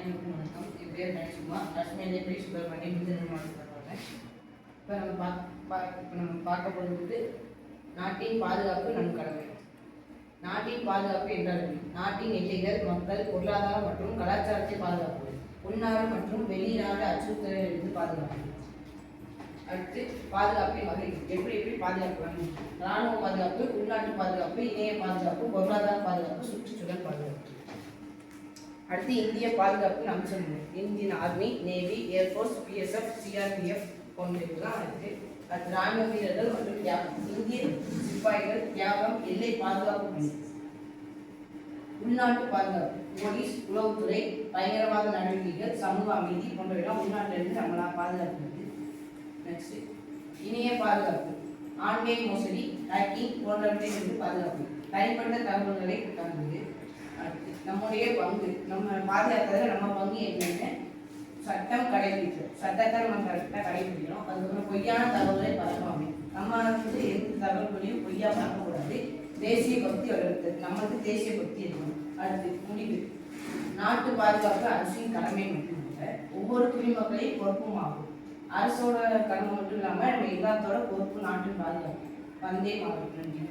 அனைவருக்கும் வணக்கம். என் பேர் கணேஷ்குமார். காஷ்மீரில் எப்படி சுப்பிரமணியம் விருதுநகர் மாவட்டத்தில் வருவேன். இப்போ நம்ம பார்க்க போகிறது நாட்டின் பாதுகாப்பு நம் கடமை. நாட்டின் பாதுகாப்பு என்றால் நாட்டின் எல்லைகள், மக்கள், பொருளாதாரம் மற்றும் கலாச்சாரத்தை பாதுகாப்பு, உள்நாடு மற்றும் வெளிநாடு அச்சுறுத்தலிலிருந்து பாதுகாப்பு. அடுத்து பாதுகாப்பின் வகை எப்படி பாதுகாப்பு? இராணுவ பாதுகாப்பு, உள்நாட்டு பாதுகாப்பு, இணைய பாதுகாப்பு, பொருளாதார பாதுகாப்பு, சுற்றுச்சூழல் பாதுகாப்பு. அடுத்து இந்திய பாதுகாப்பு அம்சங்கள். Indian army, navy, air force, BSF, CRPF போன்றவைதான் அடுத்து ராணுவ வீரர்கள் மற்றும் தியாகம். இந்திய சிப்பாய்கள், தியாகம், எல்லை பாதுகாப்பு பணி. உள்நாட்டு பாதுகாப்பு போலீஸ், உளவுத்துறை, பயங்கரவாத நடவடிக்கைகள், சமூக அமைதி போன்றவைதான் உள்நாட்டிலிருந்து நம்மளால் பாதுகாக்கிறது. நெக்ஸ்ட் இணைய பாதுகாப்பு ஆன்லைன் மோசடி, ஹேக்கிங் போன்றவற்றிலிருந்து பாதுகாப்பு. தனிப்பட்ட தகவல்களை தருவது. நம்முடைய பங்கு, நம்ம பாதுகாக்கிறதுல நம்ம பங்கு என்னென்ன? சட்டம் கடைபிடிக்கிறோம், சட்டத்தை நம்ம கரெக்டாக கடைபிடிக்கிறோம். அதுக்கப்புறம் பொய்யான தகவலை பரப்பாமல், நம்ம எந்த தகவல்களையும் பொய்யா பரப்பக்கூடாது. தேசிய பக்தி வளர்த்தது, நம்மளுக்கு தேசிய பக்தி இருக்கணும். அடுத்து முடிவு. நாட்டு பாதுகாப்பு அரசின் கடமை மட்டுமல்ல, ஒவ்வொரு குடிமக்களையும் பொறுப்பும் ஆகும். அரசோட கடமை மட்டும் இல்லாமல் நம்ம எல்லாத்தோட பொறுப்பு நாட்டின் பாதுகாப்பு. வந்தே மாவட்டம். நன்றி.